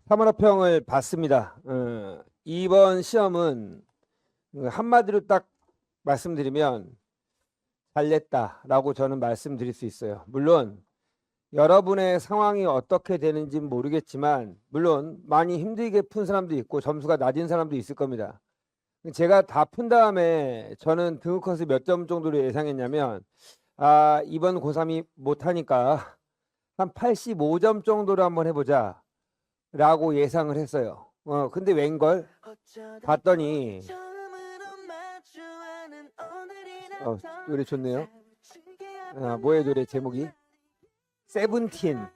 사문화평을 봤습니다. 이번 시험은 한마디로 딱 말씀드리면 잘 냈다라고 저는 말씀드릴 수 있어요. 물론 여러분의 상황이 어떻게 되는지는 모르겠지만 물론 많이 힘들게 푼 사람도 있고 점수가 낮은 사람도 있을 겁니다. 제가 다 푼 다음에 저는 등급컷을 몇 점 정도로 예상했냐면 이번 고3이 못하니까 한 85점 정도로 한번 해보자 라고 예상을 했어요. 근데 웬걸 봤더니 노래 좋네요. 뭐의 노래 제목이? 세븐틴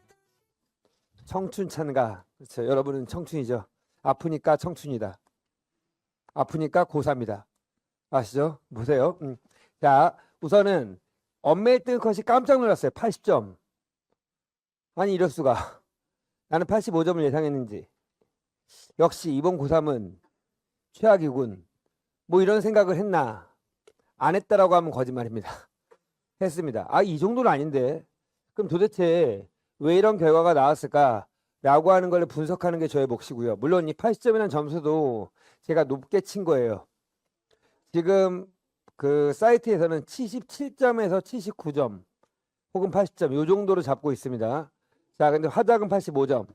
청춘 찬가. 그렇죠. 여러분은 청춘이죠. 아프니까 청춘이다. 아프니까 고3이다. 아시죠? 보세요. 자, 우선은 엄매의 등급컷이 깜짝 놀랐어요. 80점. 아니 이럴 수가. 나는 85점을 예상했는지. 역시 이번 고3은 최악이군. 뭐 이런 생각을 했나? 안 했다라고 하면 거짓말입니다. 했습니다. 이 정도는 아닌데. 그럼 도대체 왜 이런 결과가 나왔을까? 라고 하는 걸 분석하는 게 저의 몫이고요. 물론 이 80점이라는 점수도 제가 높게 친 거예요. 지금 그 사이트에서는 77점에서 79점 혹은 80점 이 정도로 잡고 있습니다. 자, 근데 화작은 85점.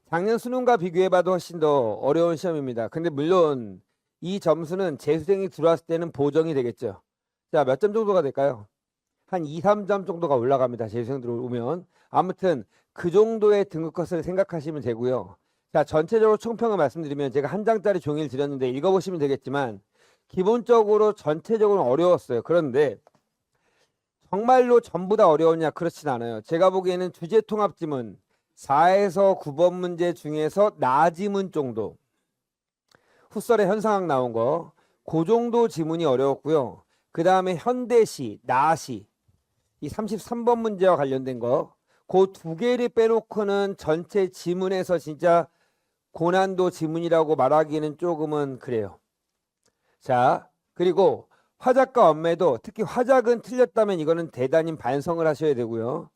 작년 수능과 비교해봐도 훨씬 더 어려운 시험입니다. 근데 물론 이 점수는 재수생이 들어왔을 때는 보정이 되겠죠. 자, 몇 점 정도가 될까요? 한 2, 3점 정도가 올라갑니다. 재수생 들어오면. 아무튼 그 정도의 등급컷을 생각하시면 되고요. 자, 전체적으로 총평을 말씀드리면 제가 한 장짜리 종이를 드렸는데 읽어보시면 되겠지만 기본적으로 전체적으로 어려웠어요. 그런데 정말로 전부 다 어려웠냐? 그렇진 않아요. 제가 보기에는 주제통합지문 4에서 9번 문제 중에서 나지문 정도, 후설에 현상학 나온 거, 그 정도 지문이 어려웠고요. 그 다음에 현대시, 나시, 이 33번 문제와 관련된 거, 그 두 개를 빼놓고는 전체 지문에서 진짜 고난도 지문이라고 말하기는 조금은 그래요. 자, 그리고 화작과 엄매도 특히 화작은 틀렸다면 이거는 대단히 반성을 하셔야 되고요.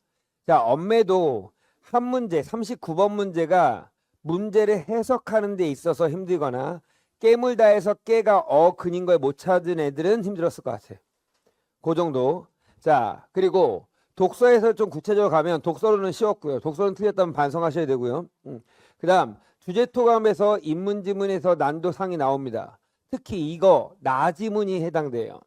자, 엄매도 한 문제 39번 문제가 문제를 해석하는 데 있어서 힘들거나 깨물다 해서 깨가 근인 걸 못 찾은 애들은 힘들었을 것 같아요. 그 정도. 자, 그리고 독서에서 좀 구체적으로 가면 독서로는 쉬웠고요. 독서는 틀렸다면 반성하셔야 되고요. 그 다음 주제토감에서 인문지문에서 난도상이 나옵니다. 특히 이거 나지문이 해당돼요.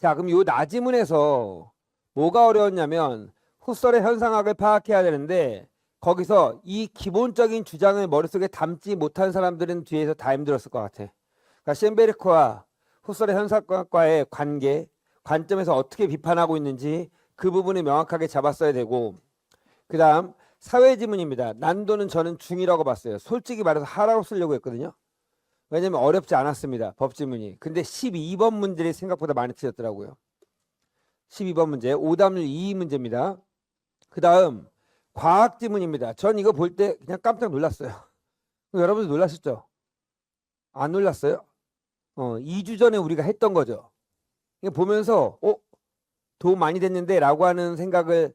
자, 그럼 이 나지문에서 뭐가 어려웠냐면 후설의 현상학을 파악해야 되는데 거기서 이 기본적인 주장을 머릿속에 담지 못한 사람들은 뒤에서 다 힘들었을 것 같아. 그러니까 셴베르크와 후설의 현상학과의 관점에서 어떻게 비판하고 있는지 그 부분을 명확하게 잡았어야 되고, 그 다음 사회지문입니다. 난도는 저는 중이라고 봤어요. 솔직히 말해서 하라고 쓰려고 했거든요. 왜냐면 어렵지 않았습니다. 법지문이. 근데 12번 문제를 생각보다 많이 틀렸더라고요. 12번 문제 오답률 2 문제입니다. 그 다음 과학지문입니다. 전 이거 볼 때 그냥 깜짝 놀랐어요. 여러분들 놀라셨죠? 안 놀랐어요? 2주 전에 우리가 했던 거죠. 보면서 도움 많이 됐는데 라고 하는 생각을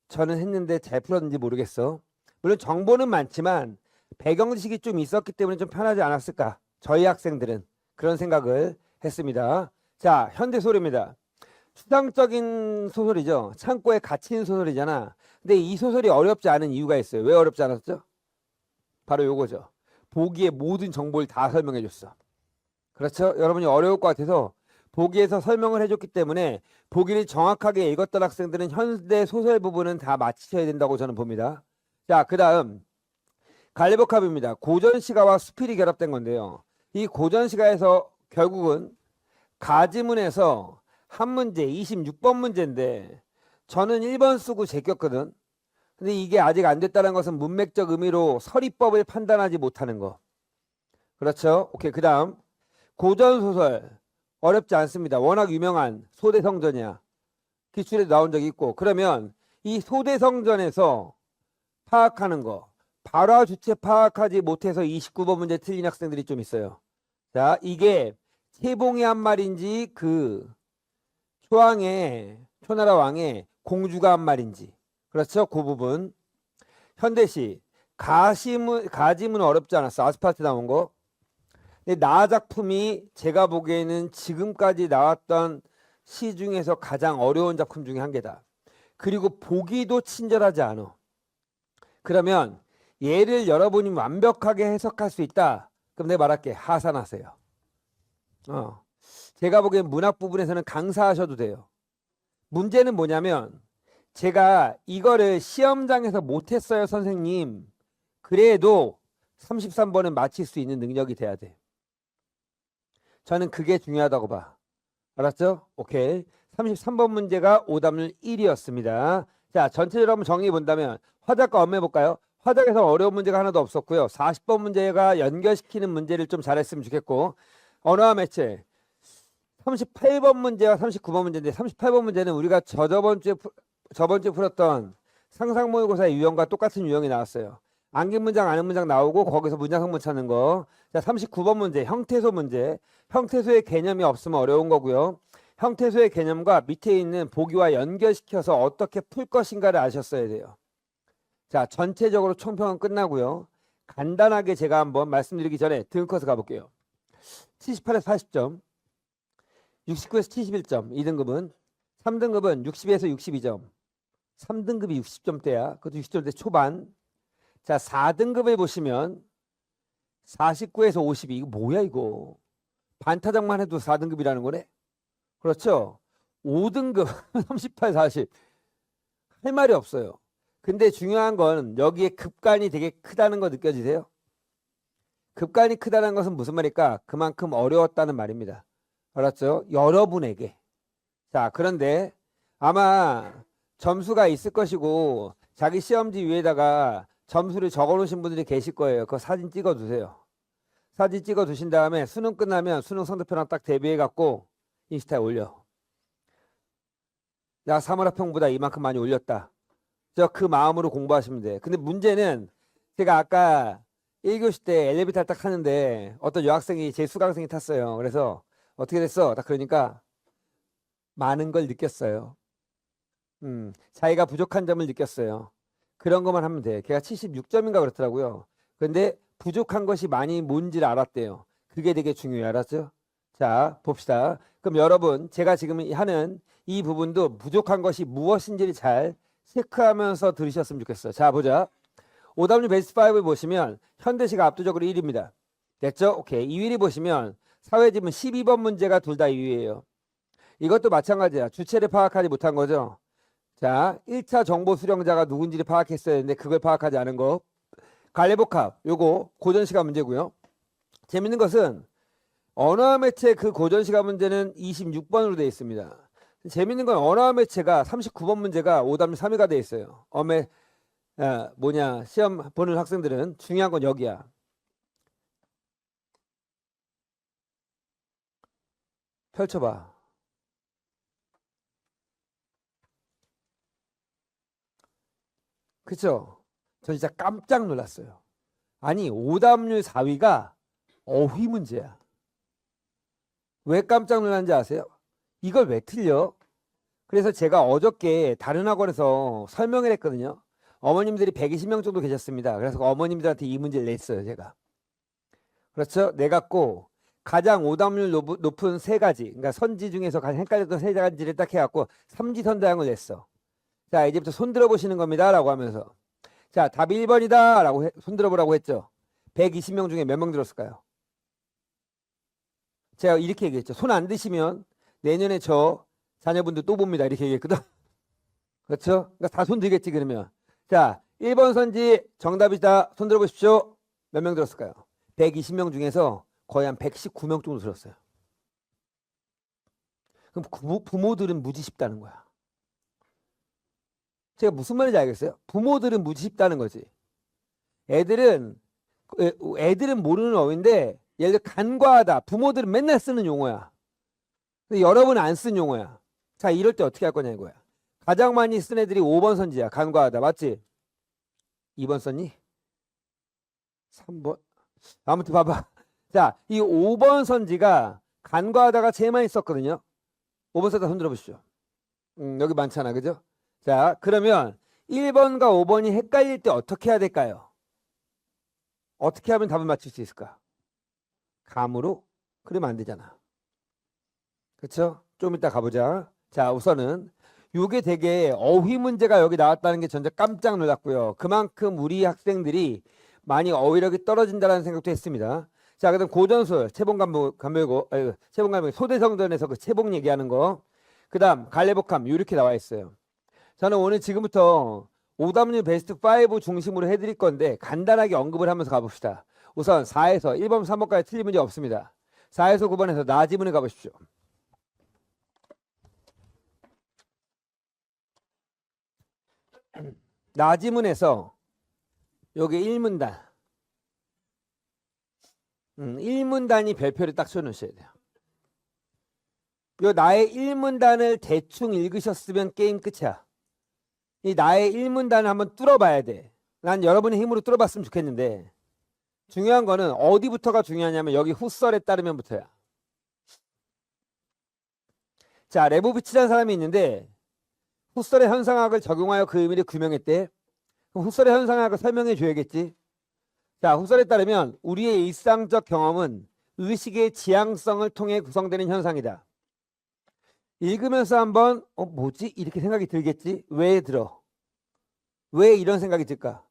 저는 했는데 잘 풀었는지 모르겠어. 물론 정보는 많지만 배경지식이 좀 있었기 때문에 좀 편하지 않았을까. 저희 학생들은 그런 생각을 했습니다. 자, 현대소설입니다. 추상적인 소설이죠. 창고에 갇힌 소설이잖아. 근데 이 소설이 어렵지 않은 이유가 있어요. 왜 어렵지 않았죠? 바로 요거죠. 보기에 모든 정보를 다 설명해 줬어. 그렇죠? 여러분이 어려울 것 같아서 보기에서 설명을 해줬기 때문에 보기를 정확하게 읽었던 학생들은 현대 소설 부분은 다 마치셔야 된다고 저는 봅니다. 자, 그 다음 갈리버캅입니다. 고전시가와 수필이 결합된 건데요. 이 고전시가에서 결국은 가지문에서 한 문제 26번 문제인데 저는 1번 쓰고 제꼈거든. 근데 이게 아직 안 됐다는 것은 문맥적 의미로 서리법을 판단하지 못하는 거. 그렇죠? 오케이. 그 다음 고전소설 어렵지 않습니다. 워낙 유명한 소대성전이야. 기출에 나온 적이 있고. 그러면 이 소대성전에서 파악하는 거 발화 주체 파악하지 못해서 29번 문제 틀린 학생들이 좀 있어요. 자, 이게 세봉이 한 말인지 그 초나라 왕의 공주가 한 말인지. 그렇죠? 그 부분. 현대시 가지문 어렵지 않았어. 아스팔트 나온 거. 근데 나 작품이 제가 보기에는 지금까지 나왔던 시 중에서 가장 어려운 작품 중에 한 개다. 그리고 보기도 친절하지 않아. 그러면 얘를 여러분이 완벽하게 해석할 수 있다. 그럼 내가 말할게. 하산하세요. 제가 보기엔 문학 부분에서는 강사하셔도 돼요. 문제는 뭐냐면 제가 이거를 시험장에서 못했어요, 선생님. 그래도 33번은 맞힐 수 있는 능력이 돼야 돼. 저는 그게 중요하다고 봐. 알았죠? 오케이. 33번 문제가 오답률 1이었습니다. 자, 전체적으로 한번 정리해 본다면 화작과 엄해 볼까요? 화작에서 어려운 문제가 하나도 없었고요. 40번 문제가 연결시키는 문제를 좀 잘했으면 좋겠고, 언어와 매체 38번 문제와 39번 문제인데, 38번 문제는 우리가 저번 주에 풀었던 상상 모의고사의 유형과 똑같은 유형이 나왔어요. 암기 문장, 아는 문장 나오고 거기서 문장 성분 찾는 거. 자, 39번 문제 형태소 문제. 형태소의 개념이 없으면 어려운 거고요. 형태소의 개념과 밑에 있는 보기와 연결시켜서 어떻게 풀 것인가를 아셨어야 돼요. 자, 전체적으로 총평은 끝나고요. 간단하게 제가 한번 말씀드리기 전에 등급커서 가볼게요. 78에서 80점, 69에서 71점, 2등급은 3등급은 60에서 62점, 3등급이 60점대야. 그것도 60점대 초반. 자, 4등급을 보시면 49에서 52. 이거 뭐야 이거. 반타작만 해도 4등급이라는 거네. 그렇죠. 5등급 38, 40. 할 말이 없어요. 근데 중요한 건 여기에 급간이 되게 크다는 거 느껴지세요? 급간이 크다는 것은 무슨 말일까? 그만큼 어려웠다는 말입니다. 알았죠? 여러분에게. 자, 그런데 아마 점수가 있을 것이고 자기 시험지 위에다가 점수를 적어 놓으신 분들이 계실 거예요. 그거 사진 찍어 두세요. 사진 찍어 두신 다음에 수능 끝나면 수능 성적표랑 딱 대비해 갖고 인스타에 올려. 나 사물학평보다 이만큼 많이 올렸다. 그 마음으로 공부하시면 돼. 근데 문제는 제가 아까 1교시 때 엘리베이터 딱 타는데 어떤 여학생이 제 수강생이 탔어요. 그래서 어떻게 됐어? 딱 그러니까 많은 걸 느꼈어요. 자기가 부족한 점을 느꼈어요. 그런 것만 하면 돼. 걔가 76점인가 그렇더라고요. 근데 부족한 것이 많이 뭔지를 알았대요. 그게 되게 중요해. 알았죠? 자, 봅시다. 그럼 여러분, 제가 지금 하는 이 부분도 부족한 것이 무엇인지를 잘 체크하면서 들으셨으면 좋겠어요. 자, 보자. 오답률 베스트 5를 보시면 현대시가 압도적으로 1위입니다. 됐죠? 오케이. 2위를 보시면 사회지문 12번 문제가 둘 다 2위예요. 이것도 마찬가지야. 주체를 파악하지 못한 거죠. 자, 1차 정보 수령자가 누군지를 파악했어야 했는데 그걸 파악하지 않은 거. 관례복합, 요거 고전시간 문제고요. 재밌는 것은 언어와 매체 그 고전시간 문제는 26번으로 되어 있습니다. 재밌는 건 언어와 매체가 39번 문제가 오답률 3위가 되어 있어요. 시험 보는 학생들은 중요한 건 여기야. 펼쳐봐. 그쵸? 저 진짜 깜짝 놀랐어요. 아니, 오답률 4위가 어휘 문제야. 왜 깜짝 놀랐는지 아세요? 이걸 왜 틀려? 그래서 제가 어저께 다른 학원에서 설명을 했거든요. 어머님들이 120명 정도 계셨습니다. 그래서 어머님들한테 이 문제를 냈어요, 제가. 그렇죠? 내갖고 가장 오답률 높은 세 가지, 그러니까 선지 중에서 가장 헷갈렸던 세 가지를 딱 해갖고 삼지선다형을 냈어. 자, 이제부터 손 들어보시는 겁니다. 라고 하면서. 자, 답이 1번이다. 라고 손 들어보라고 했죠. 120명 중에 몇 명 들었을까요? 제가 이렇게 얘기했죠. 손 안 드시면 내년에 저 자녀분들 또 봅니다. 이렇게 얘기했거든. 그렇죠? 그러니까 다 손 들겠지, 그러면. 자, 1번 선지 정답이다. 손 들어보십시오. 몇 명 들었을까요? 120명 중에서 거의 한 119명 정도 들었어요. 그럼 부모들은 무지 쉽다는 거야. 제가 무슨 말인지 알겠어요? 부모들은 무지 쉽다는 거지. 애들은 모르는 어휘인데 예를 들어 간과하다. 부모들은 맨날 쓰는 용어야. 근데 여러분은 안 쓴 용어야. 자, 이럴 때 어떻게 할 거냐 이거야. 가장 많이 쓴 애들이 5번 선지야. 간과하다. 맞지? 2번 썼니? 3번? 아무튼 봐봐. 자, 이 5번 선지가 간과하다가 제일 많이 썼거든요. 5번 썼다 손 들어보시죠. 여기 많잖아. 그죠? 자, 그러면 1번과 5번이 헷갈릴 때 어떻게 해야 될까요? 어떻게 하면 답을 맞출 수 있을까? 감으로? 그러면 안 되잖아. 그렇죠? 좀 이따 가보자. 자, 우선은 요게 되게 어휘 문제가 여기 나왔다는 게 전체 깜짝 놀랐고요. 그만큼 우리 학생들이 많이 어휘력이 떨어진다는 생각도 했습니다. 자, 그다음 고전술, 채봉감별고, 소대성전에서 그 채봉 얘기하는 거. 그다음 갈래복함 이렇게 나와 있어요. 저는 오늘 지금부터 오답률 베스트 5 중심으로 해드릴 건데 간단하게 언급을 하면서 가봅시다. 우선 4에서 1번, 3번까지 틀린 문제 없습니다. 4에서 9번에서 나지문에 가보십시오. 나지문에서 여기 1문단 1문단이 별표를 딱 쳐놓으셔야 돼요. 요 나의 1문단을 대충 읽으셨으면 게임 끝이야. 이 나의 1문단을 한번 뚫어봐야 돼. 난 여러분의 힘으로 뚫어봤으면 좋겠는데 중요한 거는 어디부터가 중요하냐면 여기 후설에 따르면부터야. 자, 레보비치라는 사람이 있는데 후설의 현상학을 적용하여 그 의미를 규명했대. 그럼 후설의 현상학을 설명해 줘야겠지. 자, 후설에 따르면 우리의 일상적 경험은 의식의 지향성을 통해 구성되는 현상이다. 읽으면서 한번 뭐지? 이렇게 생각이 들겠지? 왜 들어? 왜 이런 생각이 들까?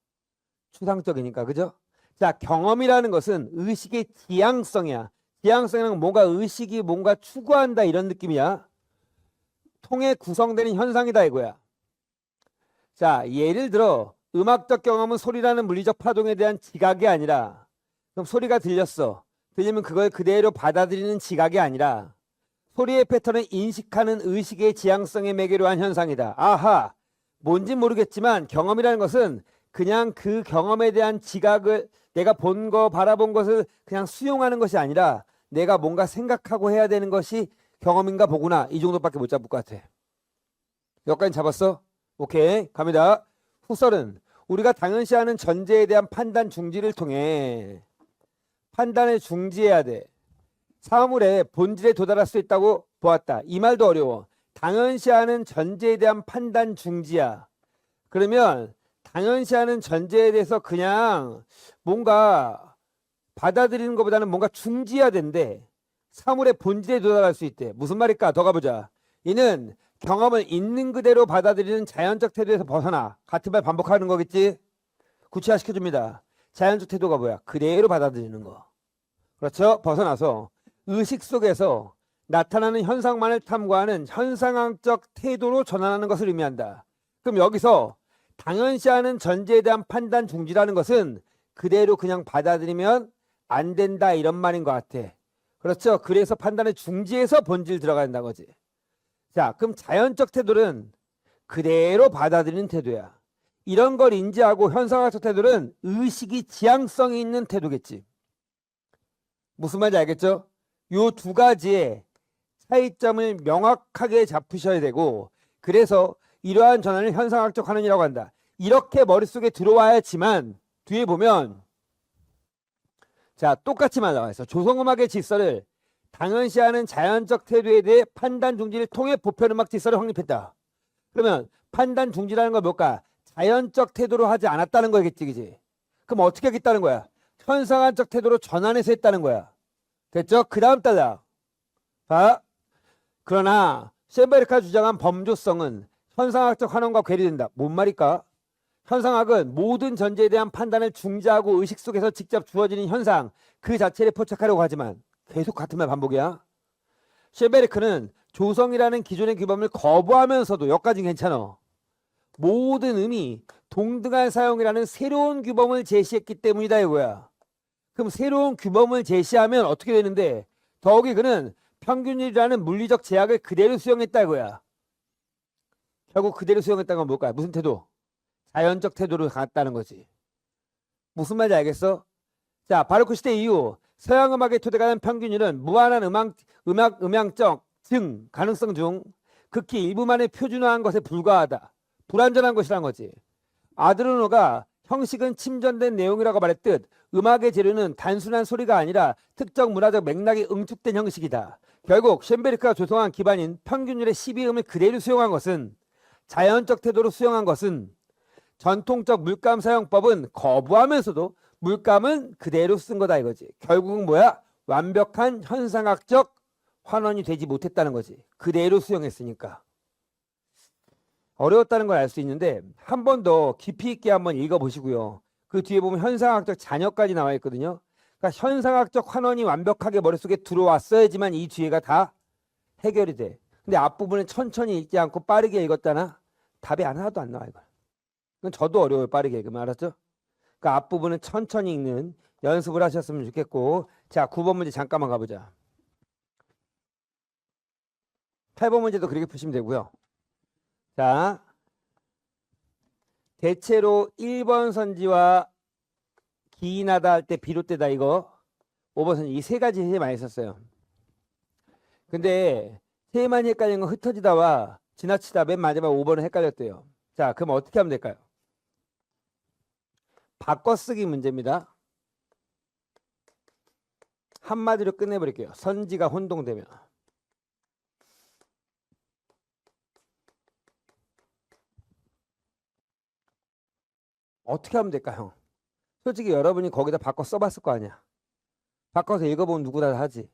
추상적이니까, 그죠? 자, 경험이라는 것은 의식의 지향성이야. 지향성이란 뭔가 의식이 뭔가 추구한다 이런 느낌이야. 통해 구성되는 현상이다 이거야. 자, 예를 들어 음악적 경험은 소리라는 물리적 파동에 대한 지각이 아니라, 그럼 소리가 들렸어. 들리면 그걸 그대로 받아들이는 지각이 아니라 소리의 패턴을 인식하는 의식의 지향성의 매개로 한 현상이다. 아하, 뭔진 모르겠지만 경험이라는 것은 그냥 그 경험에 대한 지각을, 내가 본 거, 바라본 것을 그냥 수용하는 것이 아니라 내가 뭔가 생각하고 해야 되는 것이 경험인가 보구나. 이 정도밖에 못 잡을 것 같아. 여기까지 잡았어? 오케이, 갑니다. 후설은 우리가 당연시하는 전제에 대한 판단 중지를 통해 판단을 중지해야 돼. 사물의 본질에 도달할 수 있다고 보았다. 이 말도 어려워. 당연시하는 전제에 대한 판단 중지야. 그러면 당연시하는 전제에 대해서 그냥 뭔가 받아들이는 것보다는 뭔가 중지해야 된대. 사물의 본질에 도달할 수 있대. 무슨 말일까? 더 가보자. 이는 경험을 있는 그대로 받아들이는 자연적 태도에서 벗어나. 같은 말 반복하는 거겠지? 구체화시켜줍니다. 자연적 태도가 뭐야? 그대로 받아들이는 거. 그렇죠? 벗어나서 의식 속에서 나타나는 현상만을 탐구하는 현상학적 태도로 전환하는 것을 의미한다. 그럼 여기서 당연시하는 전제에 대한 판단 중지라는 것은 그대로 그냥 받아들이면 안 된다 이런 말인 것 같아. 그렇죠? 그래서 판단을 중지해서 본질 들어간다는 거지. 자, 그럼 자연적 태도는 그대로 받아들이는 태도야. 이런 걸 인지하고 현상학적 태도는 의식이 지향성이 있는 태도겠지. 무슨 말인지 알겠죠? 요 두 가지의 차이점을 명확하게 잡으셔야 되고, 그래서 이러한 전환을 현상학적 환원이라고 한다. 이렇게 머릿속에 들어와야지만 뒤에 보면 자, 똑같이만 나와 있어. 조성음악의 질서를 당연시하는 자연적 태도에 대해 판단 중지를 통해 보편음악 질서를 확립했다. 그러면 판단 중지라는 건 뭘까? 자연적 태도로 하지 않았다는 거겠지, 그지? 그럼 어떻게 하겠다는 거야? 현상학적 태도로 전환해서 했다는 거야. 됐죠? 그 다음 달라. 자, 그러나 셰베르카 주장한 범조성은 현상학적 환원과 괴리된다. 뭔 말일까? 현상학은 모든 전제에 대한 판단을 중지하고 의식 속에서 직접 주어지는 현상 그 자체를 포착하려고 하지만 계속 같은 말 반복이야. 셰베르크는 조성이라는 기존의 규범을 거부하면서도 여기까지는 괜찮아. 모든 의미 동등한 사용이라는 새로운 규범을 제시했기 때문이다 이거야. 그럼 새로운 규범을 제시하면 어떻게 되는데 더욱이 그는 평균율이라는 물리적 제약을 그대로 수용했다 이거야. 결국 그대로 수용했다는 건 뭘까요? 무슨 태도? 자연적 태도로 갔다는 거지. 무슨 말인지 알겠어? 자, 바로크 시대 이후 서양 음악의 토대가 평균율은 무한한 음향적 증 가능성 중 극히 일부만의 표준화한 것에 불과하다. 불완전한 것이란 거지. 아드르노가 형식은 침전된 내용이라고 말했듯 음악의 재료는 단순한 소리가 아니라 특정 문화적 맥락이 응축된 형식이다. 결국 쇤베르크가 조성한 기반인 평균율의 12음을 그대로 수용한 것은 자연적 태도로 수용한 것은 전통적 물감 사용법은 거부하면서도 물감은 그대로 쓴 거다 이거지. 결국은 뭐야? 완벽한 현상학적 환원이 되지 못했다는 거지. 그대로 수용했으니까. 어려웠다는 걸 알 수 있는데 한 번 더 깊이 있게 한번 읽어보시고요. 그 뒤에 보면 현상학적 잔여까지 나와 있거든요. 그러니까 현상학적 환원이 완벽하게 머릿속에 들어왔어야지만 이 뒤에가 다 해결이 돼. 근데 앞부분은 천천히 읽지 않고 빠르게 읽었다나 답이 하나도 안 나와 이거. 그건 저도 어려워요. 빠르게 읽으면. 알았죠? 그러니까 앞부분은 천천히 읽는 연습을 하셨으면 좋겠고, 자 9번 문제 잠깐만 가보자. 8번 문제도 그렇게 푸시면 되고요. 자, 대체로 1번 선지와 기인하다 할 때 비롯되다 이거 5번 선지 이 세 가지 제일 많이 썼어요. 근데 제일 많이 헷갈리는 건 흩어지다와 지나치다 맨 마지막 5번은 헷갈렸대요. 자, 그럼 어떻게 하면 될까요? 바꿔쓰기 문제입니다. 한마디로 끝내버릴게요. 선지가 혼동되면. 어떻게 하면 될까요? 솔직히 여러분이 거기다 바꿔 써봤을 거 아니야. 바꿔서 읽어보면 누구나 하지.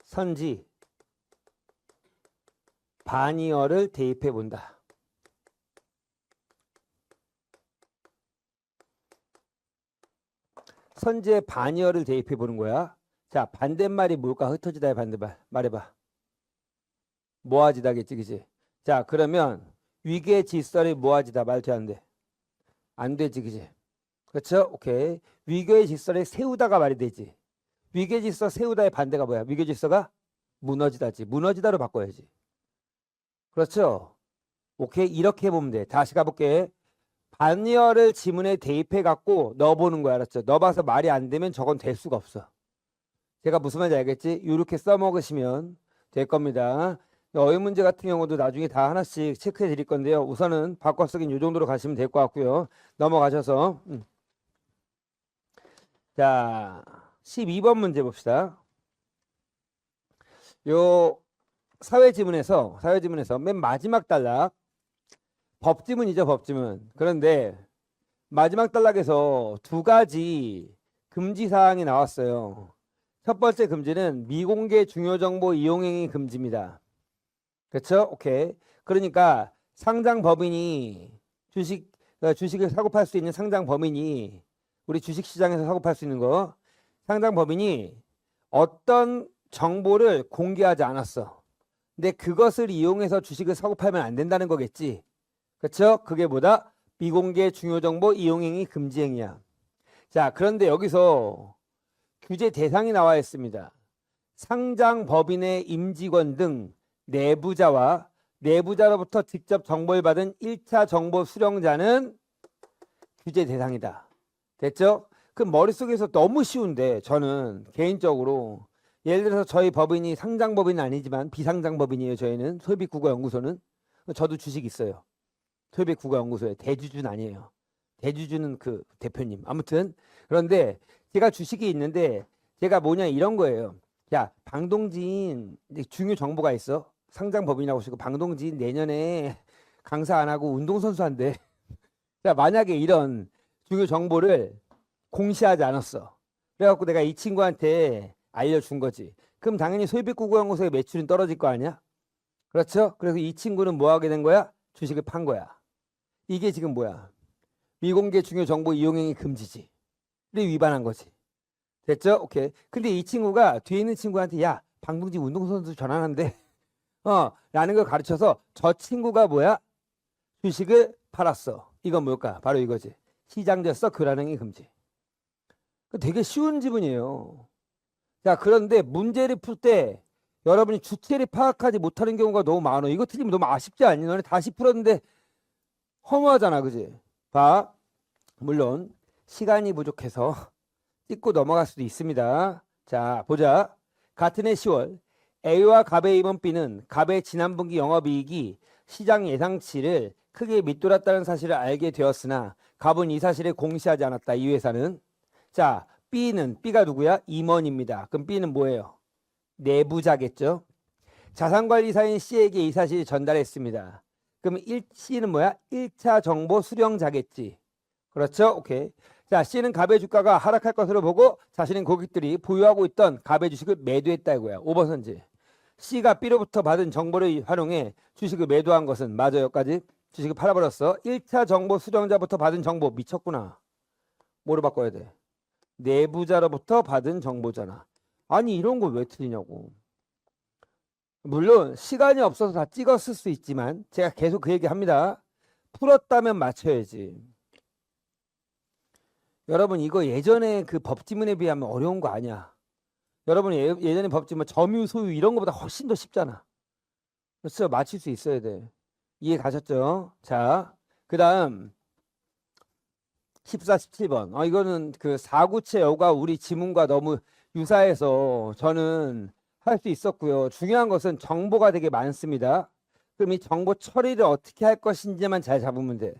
선지 반이어를 대입해 본다. 선지에 반이어를 대입해 보는 거야. 자, 반대말이 뭘까? 흩어지다의 반대말 말해봐. 모아지다겠지, 그지? 자, 그러면 위계 질서를 모아지다 말 돼 안 돼? 안 되지, 그지? 그렇죠? 오케이. 위계의 질서를 세우다가 말이 되지. 위계 질서 세우다의 반대가 뭐야? 위계 질서가 무너지다지. 무너지다로 바꿔야지. 그렇죠? 오케이. 이렇게 해보면 돼. 다시 가볼게. 반이어를 지문에 대입해 갖고 넣어보는 거야. 알았죠? 넣어봐서 말이 안 되면 저건 될 수가 없어. 제가 무슨 말인지 알겠지? 이렇게 써먹으시면 될 겁니다. 어휘 문제 같은 경우도 나중에 다 하나씩 체크해 드릴 건데요. 우선은 바꿔쓰긴 이 정도로 가시면 될 것 같고요. 넘어가셔서 자 12번 문제 봅시다. 요 사회지문에서 맨 마지막 단락 법지문이죠. 법지문. 그런데 마지막 단락에서 두 가지 금지사항이 나왔어요. 첫 번째 금지는 미공개 중요정보 이용행위 금지입니다. 그렇죠? 오케이. 그러니까 상장 법인이 주식을 사고 팔 수 있는 상장 법인이 우리 주식시장에서 사고 팔 수 있는 거 상장 법인이 어떤 정보를 공개하지 않았어. 근데 그것을 이용해서 주식을 사고 팔면 안 된다는 거겠지. 그렇죠? 그게 뭐다? 미공개 중요정보 이용행위 금지행위야. 자, 그런데 여기서 규제 대상이 나와 있습니다. 상장 법인의 임직원 등 내부자와 내부자로부터 직접 정보를 받은 1차 정보 수령자는 규제 대상이다. 됐죠? 그 머릿속에서 너무 쉬운데 저는 개인적으로 예를 들어서 저희 법인이 상장 법인은 아니지만 비상장 법인이에요. 저희는 소비국어연구소는. 저도 주식 있어요. 소비국어연구소에 대주주는 아니에요. 대주주는 그 대표님. 아무튼 그런데 제가 주식이 있는데 제가 뭐냐 이런 거예요. 야, 방동진 중요 정보가 있어. 상장 법인이라고 하시고 방동진 내년에 강사 안 하고 운동선수 한대. 자, 만약에 이런 중요 정보를 공시하지 않았어. 그래갖고 내가 이 친구한테 알려준 거지. 그럼 당연히 소비국어연구소의 매출은 떨어질 거 아니야? 그렇죠? 그래서 이 친구는 뭐 하게 된 거야? 주식을 판 거야. 이게 지금 뭐야? 미공개 중요 정보 이용행위 금지지. 를 위반한 거지. 됐죠? 오케이. 근데 이 친구가 뒤에 있는 친구한테 야, 방동진 운동선수 전화하는데 라는 걸 가르쳐서 저 친구가 뭐야? 주식을 팔았어. 이건 뭘까? 바로 이거지. 시장됐어. 그란행위 금지. 되게 쉬운 지문이에요. 자, 그런데 문제를 풀 때 여러분이 주체를 파악하지 못하는 경우가 너무 많아. 이거 틀리면 너무 아쉽지 않니? 너네 다시 풀었는데 허무하잖아. 그지? 봐. 물론 시간이 부족해서 찍고 넘어갈 수도 있습니다. 자, 보자. 같은 해 10월 A와 갑의 이번 B는 갑의 지난 분기 영업이익이 시장 예상치를 크게 밑돌았다는 사실을 알게 되었으나 갑은 이 사실을 공시하지 않았다. 이 회사는. 자, B가 누구야? 임원입니다. 그럼 B는 뭐예요? 내부자겠죠. 자산관리사인 C에게 이 사실을 전달했습니다. 그럼 C는 뭐야? 1차 정보 수령자겠지. 그렇죠? 오케이. 자, C는 갑의 주가가 하락할 것으로 보고 자신은 고객들이 보유하고 있던 갑의 주식을 매도했다 이거야. 5번 선지. C가 B로부터 받은 정보를 활용해 주식을 매도한 것은 맞아. 여기까지 주식을 팔아버렸어. 1차 정보 수령자부터 받은 정보 미쳤구나. 뭐로 바꿔야 돼? 내부자로부터 받은 정보잖아. 아니 이런 거 왜 틀리냐고. 물론 시간이 없어서 다 찍었을 수 있지만 제가 계속 그 얘기 합니다. 풀었다면 맞춰야지. 여러분 이거 예전에 그 법지문에 비하면 어려운 거 아니야. 여러분 예전에 법지문 점유 소유 이런 거보다 훨씬 더 쉽잖아. 그래서 맞출 수 있어야 돼. 이해 가셨죠? 자, 그 다음 14, 17번. 이거는 그 사구체 여우가 우리 지문과 너무 유사해서 저는 할 수 있었고요. 중요한 것은 정보가 되게 많습니다. 그럼 이 정보 처리를 어떻게 할 것인지만 잘 잡으면 돼.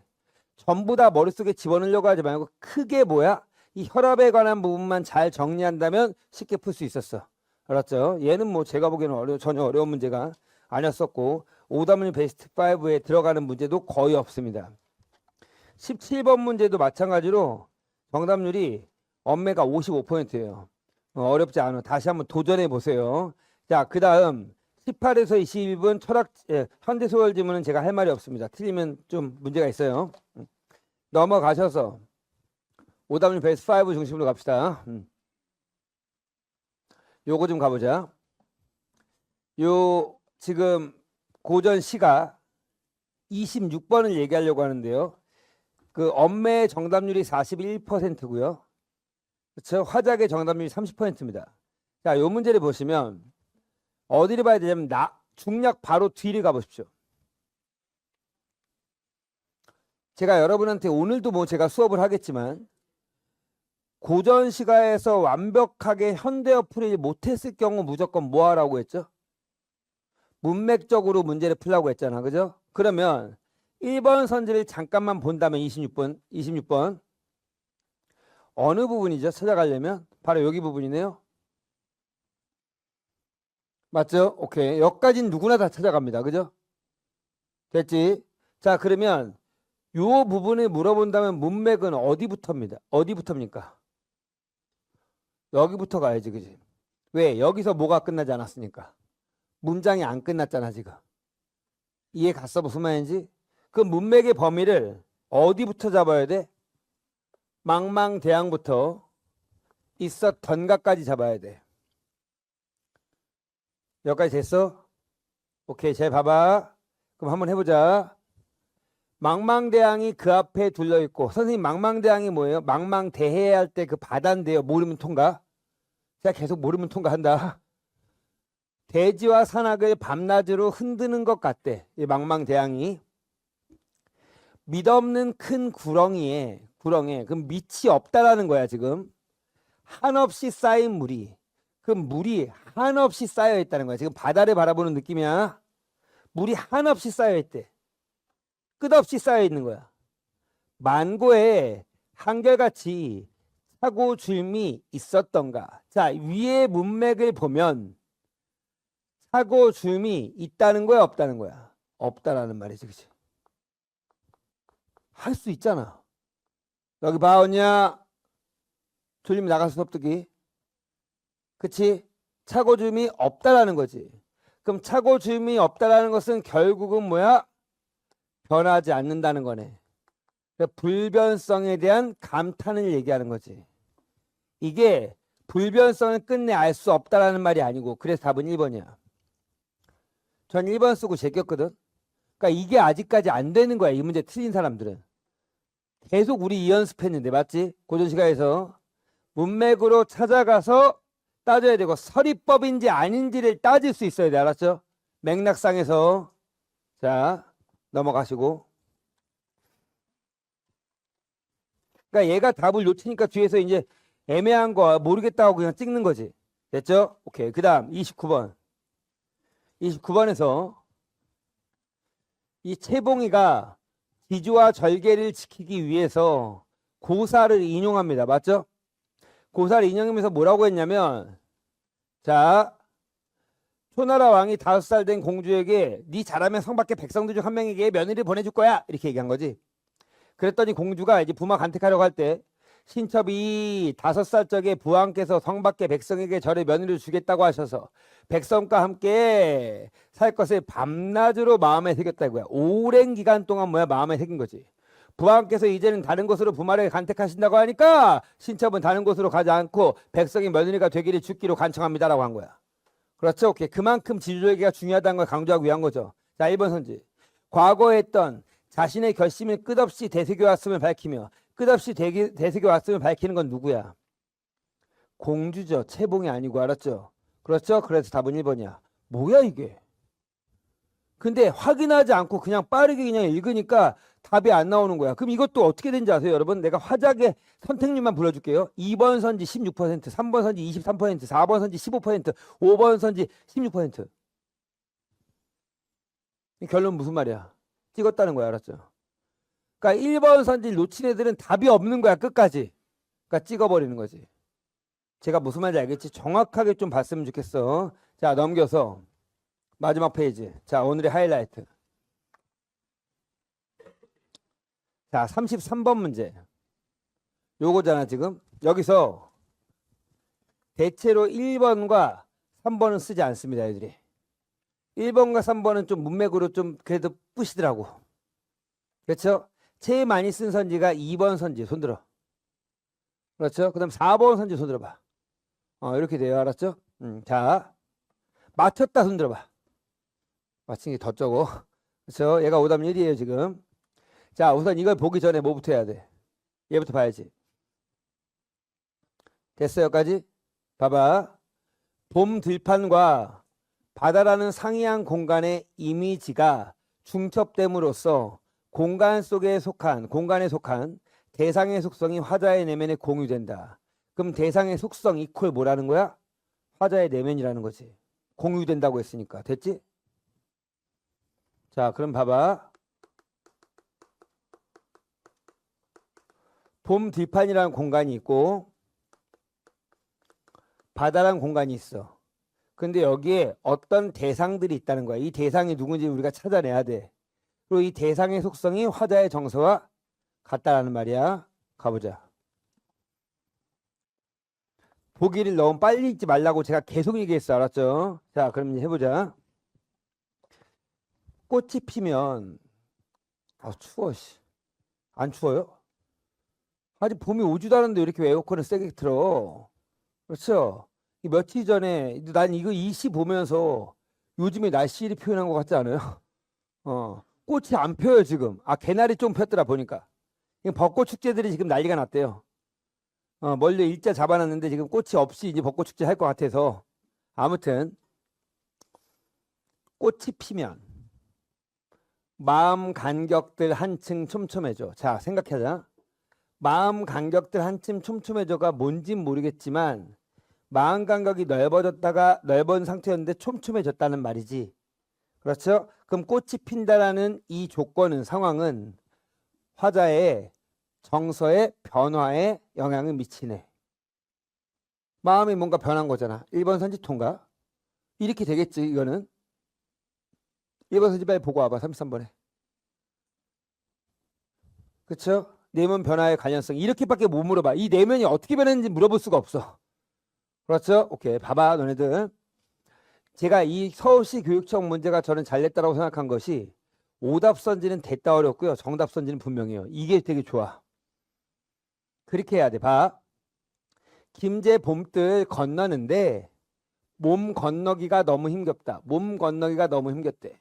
전부 다 머릿속에 집어넣으려고 하지 말고 크게 뭐야? 이 혈압에 관한 부분만 잘 정리한다면 쉽게 풀 수 있었어. 알았죠? 얘는 뭐 제가 보기에는 전혀 어려운 문제가 아니었었고 OW 베스트 5에 들어가는 문제도 거의 없습니다. 17번 문제도 마찬가지로 정답률이 엄매가 55%예요. 어렵지 않아. 다시 한번 도전해 보세요. 자, 그 다음 18에서 21분 현대소설 지문은 제가 할 말이 없습니다. 틀리면 좀 문제가 있어요. 넘어가셔서 OW 베이스 5 중심으로 갑시다. 요거 좀 가보자. 요 지금 고전 시가 26번을 얘기하려고 하는데요. 그 엄매의 정답률이 41%고요. 그렇죠? 화작의 정답률이 30%입니다. 자, 요 문제를 보시면 어디를 봐야 되냐면 중략 바로 뒤를 가보십시오. 제가 여러분한테 오늘도 뭐 제가 수업을 하겠지만 고전 시가에서 완벽하게 현대어 풀이를 못했을 경우 무조건 뭐 하라고 했죠? 문맥적으로 문제를 풀라고 했잖아. 그죠? 그러면 1번 선지를 잠깐만 본다면 26번 어느 부분이죠? 찾아가려면 바로 여기 부분이네요. 맞죠? 오케이. 여기까지는 누구나 다 찾아갑니다. 그죠? 됐지? 자, 그러면 요 부분을 물어본다면 문맥은 어디부터입니다. 어디부터입니까? 여기부터 가야지. 그지? 왜? 여기서 뭐가 끝나지 않았으니까. 문장이 안 끝났잖아 지금. 이해 갔어? 무슨 말인지? 그 문맥의 범위를 어디부터 잡아야 돼? 망망대항부터 있었던가까지 잡아야 돼. 여기까지 됐어? 오케이, 잘 봐봐. 그럼 한번 해보자. 망망대항이 그 앞에 둘러있고, 선생님 망망대항이 뭐예요? 망망대해야 할 때 그 바다인데요. 모르면 통과. 제가 계속 모르면 통과한다. 대지와 산악을 밤낮으로 흔드는 것 같대. 이 망망대항이. mid없는 큰 구렁에 그럼 밑이 없다라는 거야 지금. 한없이 쌓인 물이. 그 물이 한없이 쌓여 있다는 거야. 지금 바다를 바라보는 느낌이야. 물이 한없이 쌓여 있대. 끝없이 쌓여 있는 거야. 만고에 한결같이 차고 줄미 있었던가. 자, 위에 문맥을 보면 차고 줄미 있다는 거야, 없다는 거야? 없다라는 말이지, 그치? 할 수 있잖아. 여기 봐, 언니야. 졸리면 나가서 수업 듣기. 그치? 차고 줄미 없다라는 거지. 그럼 차고 줄미 없다라는 것은 결국은 뭐야? 변하지 않는다는 거네. 불변성에 대한 감탄을 얘기하는 거지. 이게 불변성을 끝내 알 수 없다라는 말이 아니고, 그래서 답은 1번이야. 전 1번 쓰고 제꼈거든. 그러니까 이게 아직까지 안 되는 거야. 이 문제 틀린 사람들은. 계속 우리 이 연습했는데, 맞지? 고전 시간에서 문맥으로 찾아가서 따져야 되고, 서리법인지 아닌지를 따질 수 있어야 돼. 알았죠? 맥락상에서. 자, 넘어가시고. 그러니까 얘가 답을 놓치니까 뒤에서 이제 애매한 거 모르겠다고 그냥 찍는 거지. 됐죠? 오케이. 그 다음 29번. 29번에서 이 채봉이가 기주와 절개를 지키기 위해서 고사를 인용합니다. 맞죠? 고사를 인용하면서 뭐라고 했냐면, 자, 초나라 왕이 5살 된 공주에게 네 잘하면 성밖에 백성들 중 한 명에게 며느리를 보내줄 거야 이렇게 얘기한 거지. 그랬더니 공주가 이제 부마 간택하려고 할 때 신첩이 5살 적에 부왕께서 성밖의 백성에게 저를 며느리를 주겠다고 하셔서 백성과 함께 살 것을 밤낮으로 마음에 새겼다고요. 오랜 기간 동안 마음에 새긴 거지. 부왕께서 이제는 다른 곳으로 부마를 간택하신다고 하니까 신첩은 다른 곳으로 가지 않고 백성이 며느리가 되기를 죽기로 간청합니다라고 한 거야. 그렇죠. 오케이. 그만큼 지주에게가 중요하다는 걸 강조하기 위한 거죠. 자, 1번 선지. 과거에 했던 자신의 결심을 끝없이 되새겨왔음을 밝히며 끝없이 되새겨왔음을 밝히는 건 누구야? 공주죠. 채봉이 아니고. 알았죠? 그렇죠? 그래서 답은 1번이야. 뭐야 이게? 근데 확인하지 않고 그냥 빠르게 그냥 읽으니까 답이 안 나오는 거야. 그럼 이것도 어떻게 된지 아세요, 여러분? 내가 화작의 선택률만 불러줄게요. 2번 선지 16%, 3번 선지 23%, 4번 선지 15%, 5번 선지 16%. 이 결론 무슨 말이야? 찍었다는 거야, 알았죠? 그러니까 1번 선지 놓친 애들은 답이 없는 거야, 끝까지. 그러니까 찍어버리는 거지. 제가 무슨 말인지 알겠지? 정확하게 좀 봤으면 좋겠어. 자, 넘겨서 마지막 페이지. 자, 오늘의 하이라이트. 자, 33번 문제. 요거잖아, 지금. 여기서 대체로 1번과 3번은 쓰지 않습니다, 애들이. 1번과 3번은 좀 문맥으로 좀 그래도 뿌시더라고. 그렇죠? 제일 많이 쓴 선지가 2번 선지. 손들어. 그렇죠? 그 다음 4번 선지 손들어봐. 이렇게 돼요. 알았죠? 자, 맞췄다 손들어봐. 맞힌 게 더 적어. 그렇죠? 얘가 오답 1이에요, 지금. 자, 우선 이걸 보기 전에 뭐부터 해야 돼? 얘부터 봐야지. 됐어, 여기까지? 봐봐. 봄 들판과 바다라는 상이한 공간의 이미지가 중첩됨으로써 공간에 속한 대상의 속성이 화자의 내면에 공유된다. 그럼 대상의 속성 이퀄 뭐라는 거야? 화자의 내면이라는 거지. 공유된다고 했으니까. 됐지? 자, 그럼 봐봐. 봄 들판이라는 공간이 있고 바다라는 공간이 있어. 근데 여기에 어떤 대상들이 있다는 거야. 이 대상이 누군지 우리가 찾아내야 돼. 그리고 이 대상의 속성이 화자의 정서와 같다라는 말이야. 가보자. 보기를 너무 빨리 읽지 말라고 제가 계속 얘기했어. 알았죠? 자, 그럼 이제 해보자. 꽃이 피면 추워. 안 추워요? 아직 봄이 오지도 않은데 이렇게 왜 에어컨을 세게 틀어? 그렇죠? 이 며칠 전에 난 이거 이 시 보면서 요즘에 날씨를 표현한 것 같지 않아요? 꽃이 안 펴요 지금. 개나리 좀 폈더라 보니까. 벚꽃 축제들이 지금 난리가 났대요. 멀리 일자 잡아놨는데 지금 꽃이 없이 이제 벚꽃 축제 할 것 같아서. 아무튼 꽃이 피면 마음 간격들 한층 촘촘해져. 자, 생각하자. 마음 간격들 한층 촘촘해져가 뭔진 모르겠지만 마음 간격이 넓어졌다가 넓은 상태였는데 촘촘해졌다는 말이지. 그렇죠? 그럼 꽃이 핀다라는 이 조건은 상황은 화자의 정서의 변화에 영향을 미치네. 마음이 뭔가 변한 거잖아. 1번 선지 통과. 이렇게 되겠지 이거는. 1번 선지 빨리 보고 와봐. 33번에. 그렇죠? 내면 변화의 관련성 이렇게밖에 못 물어봐. 이 내면이 어떻게 변했는지 물어볼 수가 없어. 그렇죠? 오케이. 봐봐 너네들. 제가 이 서울시 교육청 문제가 저는 잘 냈다고 생각한 것이 오답 선지는 됐다 어렵고요. 정답 선지는 분명해요. 이게 되게 좋아. 그렇게 해야 돼. 봐. 김제 봄뜰 건너는데 몸 건너기가 너무 힘겹다. 몸 건너기가 너무 힘겹대.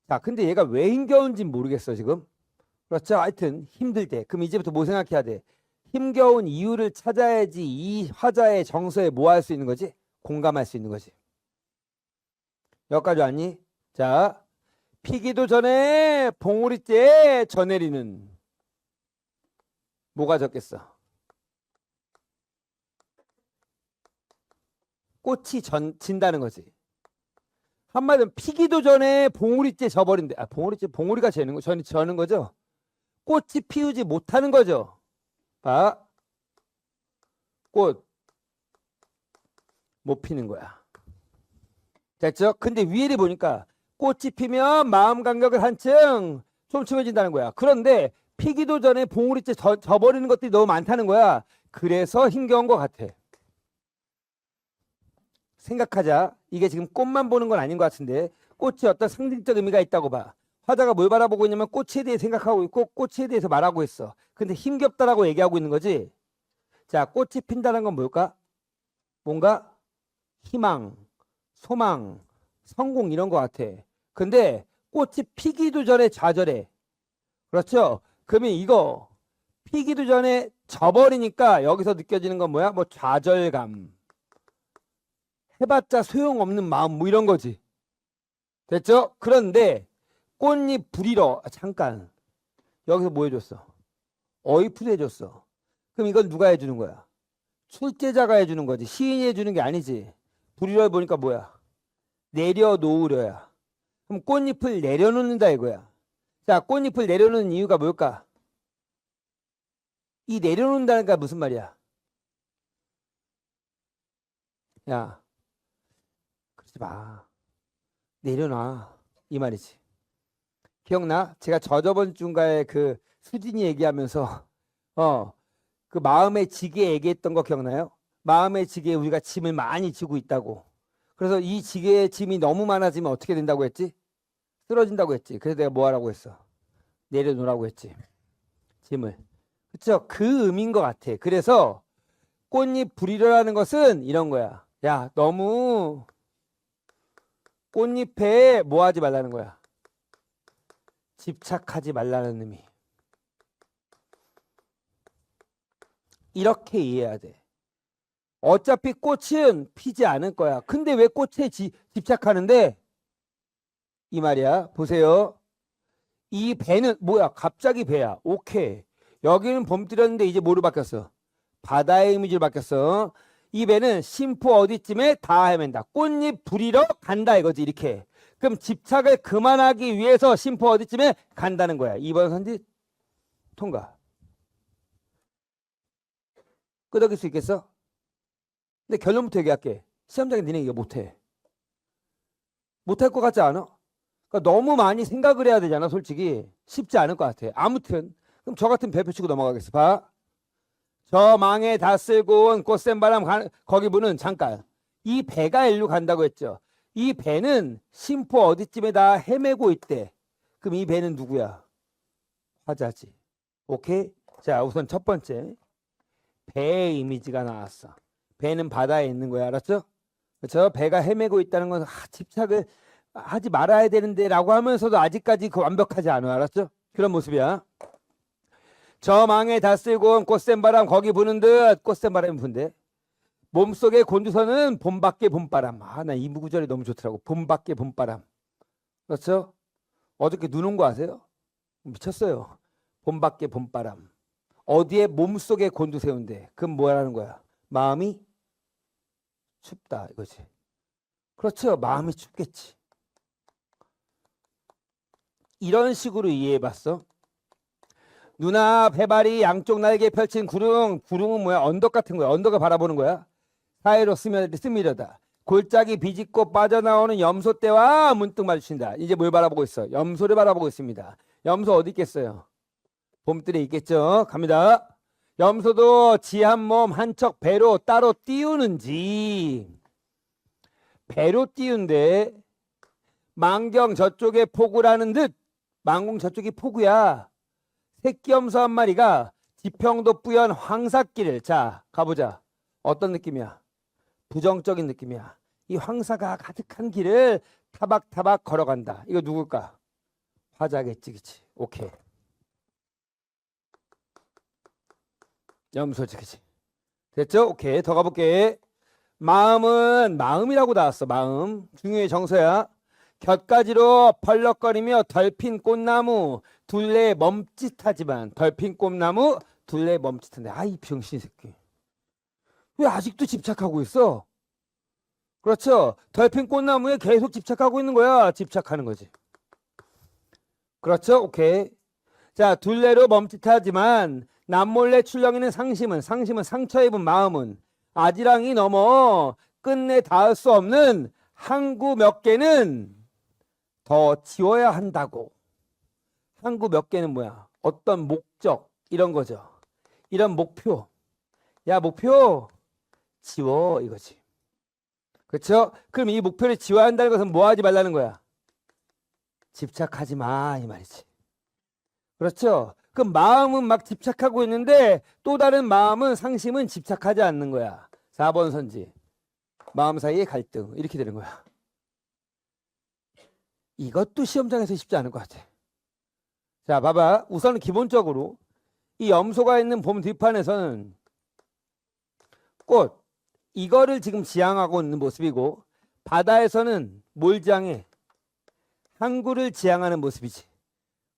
자, 근데 얘가 왜 힘겨운지 모르겠어 지금. 그렇죠? 하여튼 힘들대. 그럼 이제부터 뭐 생각해야 돼? 힘겨운 이유를 찾아야지 이 화자의 정서에 뭐 할 수 있는 거지? 공감할 수 있는 거지. 여기까지 왔니? 자, 피기도 전에 봉우리째 저내리는 뭐가 적겠어? 꽃이 진다는 거지. 한마디로 피기도 전에 봉우리째 져버린대. 봉우리가 저는 거죠? 꽃이 피우지 못하는 거죠. 봐. 꽃 못 피는 거야. 됐죠? 근데 위에를 보니까 꽃이 피면 마음 간격을 한층 촘촘해진다는 거야. 그런데 피기도 전에 봉우리째 져버리는 것들이 너무 많다는 거야. 그래서 힘겨운 것 같아. 생각하자. 이게 지금 꽃만 보는 건 아닌 것 같은데 꽃이 어떤 상징적 의미가 있다고 봐. 화자가 뭘 바라보고 있냐면 꽃에 대해 생각하고 있고 꽃에 대해서 말하고 있어. 근데 힘겹다라고 얘기하고 있는 거지. 자, 꽃이 핀다는 건 뭘까? 뭔가 희망, 소망, 성공 이런 것 같아. 근데 꽃이 피기도 전에 좌절해. 그렇죠? 그러면 이거 피기도 전에 져버리니까 여기서 느껴지는 건 뭐야? 뭐 좌절감. 해봤자 소용없는 마음 뭐 이런 거지. 됐죠? 그런데 꽃잎 부리러 잠깐 여기서 뭐 해줬어? 어이프를 해줬어. 그럼 이건 누가 해주는 거야? 출제자가 해주는 거지. 시인이 해주는 게 아니지. 부리러 보니까 뭐야? 내려놓으려야. 그럼 꽃잎을 내려놓는다 이거야. 자, 꽃잎을 내려놓는 이유가 뭘까? 이 내려놓는다는 게 무슨 말이야? 야, 그러지 마. 내려놔. 이 말이지. 기억나? 제가 저저번 주인가에 그 수진이 얘기하면서 그 마음의 지게 얘기했던 거 기억나요? 마음의 지게에 우리가 짐을 많이 지고 있다고. 그래서 이 지게에 짐이 너무 많아지면 어떻게 된다고 했지? 쓰러진다고 했지. 그래서 내가 뭐 하라고 했어? 내려놓으라고 했지. 짐을. 그렇죠? 그 의미인 것 같아. 그래서 꽃잎 부리려라는 것은 이런 거야. 야, 너무 꽃잎에 뭐 하지 말라는 거야? 집착하지 말라는 의미. 이렇게 이해해야 돼. 어차피 꽃은 피지 않을 거야. 근데 왜 꽃에 집착하는데? 이 말이야. 보세요. 이 배는 뭐야? 갑자기 배야. 오케이. 여기는 봄뜨렸는데 이제 뭐로 바뀌었어? 바다의 이미지로 바뀌었어. 이 배는 심포 어디쯤에 다 헤맨다. 꽃잎 부리러 간다 이거지. 이렇게. 그럼 집착을 그만하기 위해서 심포 어디쯤에 간다는 거야. 2번 선지 통과. 끄덕일 수 있겠어? 근데 결론부터 얘기할게. 시험장에 니네 이거 못해. 못할 것 같지 않아? 그러니까 너무 많이 생각을 해야 되잖아. 솔직히 쉽지 않을 것 같아. 아무튼 그럼 저 같은 배표 치고 넘어가겠어. 봐. 저 망에 다 쓸고 온 꽃샘바람 거기 분은 잠깐. 이 배가 일로 간다고 했죠. 이 배는 심포 어디쯤에 다 헤매고 있대. 그럼 이 배는 누구야? 화자지. 오케이? 자, 우선 첫 번째. 배의 이미지가 나왔어. 배는 바다에 있는 거야. 알았죠? 그렇죠? 배가 헤매고 있다는 건 집착을 하지 말아야 되는데 라고 하면서도 아직까지 그 완벽하지 않아. 알았죠? 그런 모습이야. 저 망에 다 쓸고 온 꽃샘바람 거기 부는 듯 꽃샘바람이 분대. 몸속의 곤두서는 봄밖에 봄바람. 나 이 구절이 너무 좋더라고. 봄밖에 봄바람. 그렇죠? 어저께 눈 온 거 아세요? 미쳤어요. 봄밖에 봄바람. 어디에 몸속에 곤두세운데. 그럼 뭐라는 거야? 마음이 춥다 이거지. 그렇죠. 마음이 춥겠지. 이런 식으로 이해해봤어. 눈앞 해발이 양쪽 날개 펼친 구름. 구름은 뭐야? 언덕 같은 거야. 언덕을 바라보는 거야. 사이로 스미려다. 골짜기 비집고 빠져나오는 염소떼와 문득 마주친다. 이제 뭘 바라보고 있어? 염소를 바라보고 있습니다. 염소 어디 있겠어요? 봄뜰에 있겠죠. 갑니다. 염소도 지 한 몸 한 척 배로 따로 띄우는지. 배로 띄운데 망경 저쪽에 포구라는 듯. 망공 저쪽이 포구야. 새끼 염소 한 마리가 지평도 뿌연 황사길을. 자, 가보자. 어떤 느낌이야? 부정적인 느낌이야. 이 황사가 가득한 길을 타박타박 걸어간다. 이거 누굴까? 화자겠지, 그치? 오케이. 염소지, 그치? 됐죠? 오케이. 더 가볼게. 마음은 마음이라고 나왔어. 마음. 중요해 정서야. 곁가지로 펄럭거리며 덜핀 꽃나무 둘레 멈칫하지만 덜핀 꽃나무 둘레 멈칫한데. 이 병신 새끼. 왜 아직도 집착하고 있어? 그렇죠. 덜핀 꽃나무에 계속 집착하고 있는 거야. 집착하는 거지. 그렇죠. 오케이. 자, 둘레로 멈칫하지만 남몰래 출렁이는 상심은 상처 입은 마음은 아지랑이 넘어 끝내 닿을 수 없는 항구 몇 개는 더 지워야 한다고. 항구 몇 개는 뭐야? 어떤 목적 이런 거죠. 이런 목표. 야, 목표 지워 이거지. 그렇죠? 그럼 이 목표를 지워야 한다는 것은 뭐 하지 말라는 거야? 집착하지 마 이 말이지. 그렇죠? 그 마음은 막 집착하고 있는데 또 다른 마음은 상심은 집착하지 않는 거야. 4번 선지. 마음 사이의 갈등 이렇게 되는 거야. 이것도 시험장에서 쉽지 않을 것 같아. 자, 봐봐. 우선 기본적으로 이 염소가 있는 봄 뒷판에서는 꽃 이거를 지금 지향하고 있는 모습이고, 바다에서는 뭘 지향해? 항구를 지향하는 모습이지.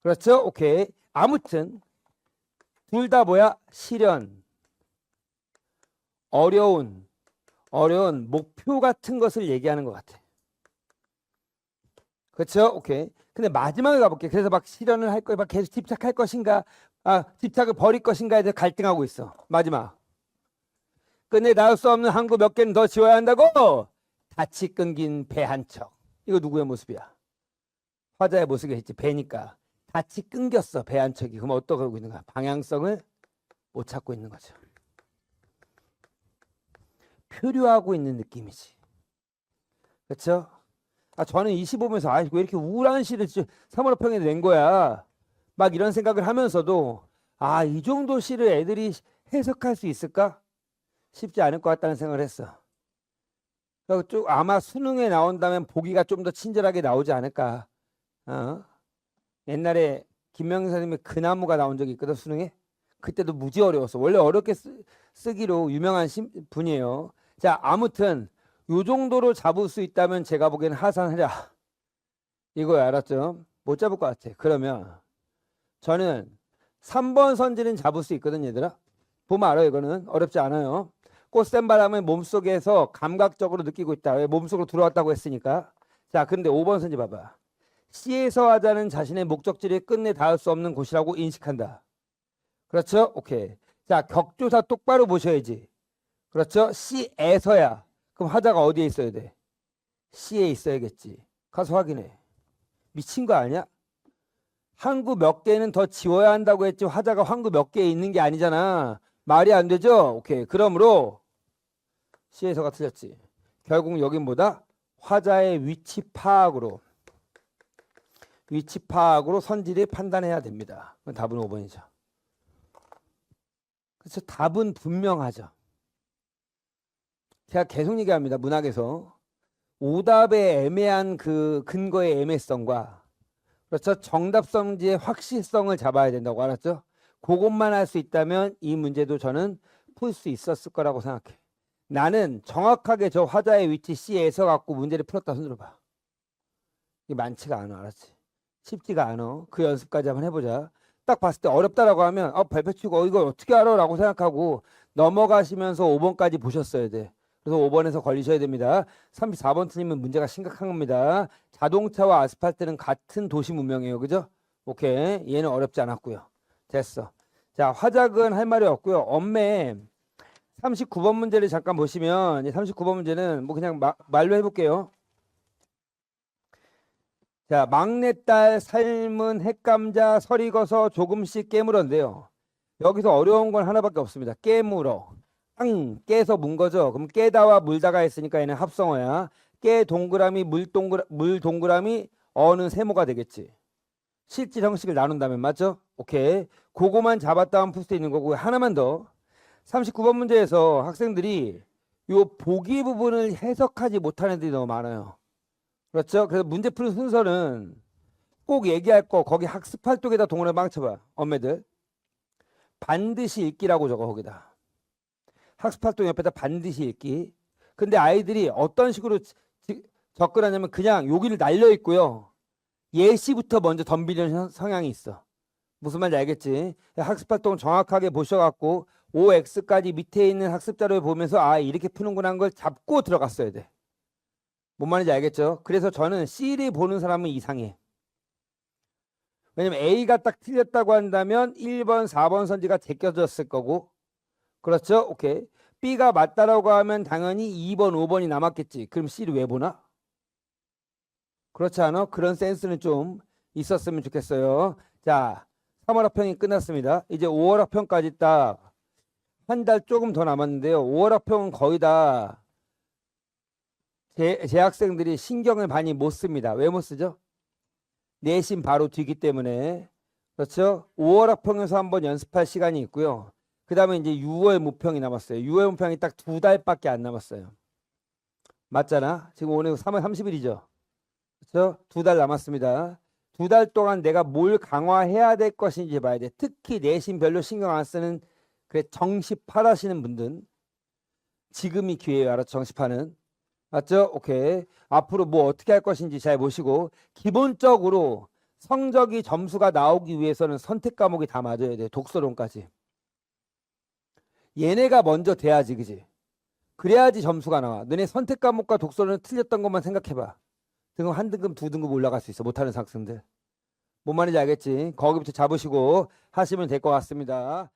그렇죠? 오케이. 아무튼 둘 다 뭐야? 시련, 어려운 목표 같은 것을 얘기하는 것 같아. 그렇죠? 오케이. 근데 마지막에 가볼게. 그래서 막 실현을 할 거야, 막 계속 집착할 것인가, 집착을 버릴 것인가에 대해 갈등하고 있어. 마지막. 끝내 닿을 수 없는 항구 몇 개는 더 지워야 한다고. 닻이 끊긴 배 한 척. 이거 누구의 모습이야? 화자의 모습이겠지. 배니까 닻이 끊겼어. 배 한 척이. 그럼 어떻게 하고 있는가? 방향성을 못 찾고 있는 거죠. 표류하고 있는 느낌이지. 그렇죠? 저는 이 시 보면서 왜 이렇게 우울한 시를 3월 평에 낸 거야. 막 이런 생각을 하면서도 이 정도 시를 애들이 해석할 수 있을까? 쉽지 않을 것 같다는 생각을 했어. 쭉 아마 수능에 나온다면 보기가 좀 더 친절하게 나오지 않을까. 옛날에 김명희 선생님의 그 나무가 나온 적이 있거든, 수능에. 그때도 무지 어려웠어. 원래 어렵게 쓰기로 유명한 분이에요. 자, 아무튼 요 정도로 잡을 수 있다면 제가 보기에는 하산하자 이거야. 알았죠? 못 잡을 것 같아. 그러면 저는 3번 선지는 잡을 수 있거든, 얘들아. 보면 알아요. 이거는 어렵지 않아요. 꽃샘 바람을 몸속에서 감각적으로 느끼고 있다. 왜? 몸속으로 들어왔다고 했으니까. 자, 근데 5번 선지 봐봐. 시에서 하자는 자신의 목적지를 끝내 닿을 수 없는 곳이라고 인식한다. 그렇죠? 오케이. 자, 격조사 똑바로 보셔야지. 그렇죠? 시에서야. 그럼 화자가 어디에 있어야 돼? 시에 있어야겠지. 가서 확인해. 미친 거 아니야? 항구 몇 개는 더 지워야 한다고 했지 화자가 항구 몇 개에 있는 게 아니잖아. 말이 안 되죠? 오케이. 그러므로 시에서가 틀렸지. 결국 여긴 뭐다? 화자의 위치 파악으로 선지를 판단해야 됩니다. 답은 5번이죠. 그래서 답은 분명하죠. 제가 계속 얘기합니다. 문학에서 오답의 애매한 그 근거의 애매성과, 그렇죠, 정답성지의 확실성을 잡아야 된다고. 알았죠? 그것만 할 수 있다면 이 문제도 저는 풀 수 있었을 거라고 생각해. 나는 정확하게 저 화자의 위치 C에서 갖고 문제를 풀었다 손들어 봐. 이게 많지가 않아. 알았지? 쉽지가 않아. 그 연습까지 한번 해보자. 딱 봤을 때 어렵다라고 하면 발표 치고 이걸 어떻게 알아? 라고 생각하고 넘어가시면서 5번까지 보셨어야 돼. 그래서 5번에서 걸리셔야 됩니다. 34번 틀리면 문제가 심각한 겁니다. 자동차와 아스팔트는 같은 도시 문명이에요. 그죠? 오케이. 얘는 어렵지 않았고요. 됐어. 자, 화작은 할 말이 없고요. 엄매 39번 문제를 잠깐 보시면, 39번 문제는 뭐 그냥 말로 해볼게요. 자, 막내딸 삶은 햇감자 설익어서 조금씩 깨물었는데요. 여기서 어려운 건 하나밖에 없습니다. 깨물어. 깨서 문 거죠. 그럼 깨다와 물다가 했으니까 얘는 합성어야. 깨 동그라미 물 동그라미 어는 세모가 되겠지. 실질 형식을 나눈다면. 맞죠? 오케이. 그거만 잡았다 하면 풀 수 있는 거고, 하나만 더. 39번 문제에서 학생들이 요 보기 부분을 해석하지 못하는 애들이 너무 많아요. 그렇죠? 그래서 문제 푸는 순서는 꼭 얘기할 거 거기 학습활동에다 동원해 망쳐봐. 엄매들 반드시 읽기라고 적어. 거기다 학습활동 옆에다 반드시 읽기. 근데 아이들이 어떤 식으로 접근하냐면 그냥 여기를 날려 있고요, 예시부터 먼저 덤비는 성향이 있어. 무슨 말인지 알겠지? 학습활동 정확하게 보셔갖고 OX까지 밑에 있는 학습자료를 보면서 이렇게 푸는구나 하는 걸 잡고 들어갔어야 돼. 뭔 말인지 알겠죠? 그래서 저는 C를 보는 사람은 이상해. 왜냐면 A가 딱 틀렸다고 한다면 1번, 4번 선지가 제껴졌을 거고, 그렇죠? 오케이. B가 맞다라고 하면 당연히 2번, 5번이 남았겠지. 그럼 C를 왜 보나? 그렇지 않아? 그런 센스는 좀 있었으면 좋겠어요. 자, 3월 합평이 끝났습니다. 이제 5월 합평까지 딱 한 달 조금 더 남았는데요. 5월 합평은 거의 다 재학생들이 신경을 많이 못 씁니다. 왜 못 쓰죠? 내신 바로 뒤기 때문에. 그렇죠? 5월 합평에서 한번 연습할 시간이 있고요. 그 다음에 이제 6월 모평이 남았어요. 6월 모평이 딱 2달밖에 안 남았어요. 맞잖아? 지금 오늘 3월 30일이죠. 그렇죠? 2달 남았습니다. 2달 동안 내가 뭘 강화해야 될 것인지 봐야 돼. 특히 내신 별로 신경 안 쓰는 그래 정시파하시는 분들은 지금이 기회예요. 알았죠? 정시파는. 맞죠? 오케이. 앞으로 뭐 어떻게 할 것인지 잘 보시고 기본적으로 성적이 점수가 나오기 위해서는 선택 과목이 다 맞아야 돼. 독서론까지. 얘네가 먼저 돼야지, 그지? 그래야지 점수가 나와. 너네 선택 과목과 독서론은 틀렸던 것만 생각해봐. 등급 한 등급 두 등급 올라갈 수 있어. 못하는 학생들. 뭔 말인지 알겠지? 거기부터 잡으시고 하시면 될 것 같습니다.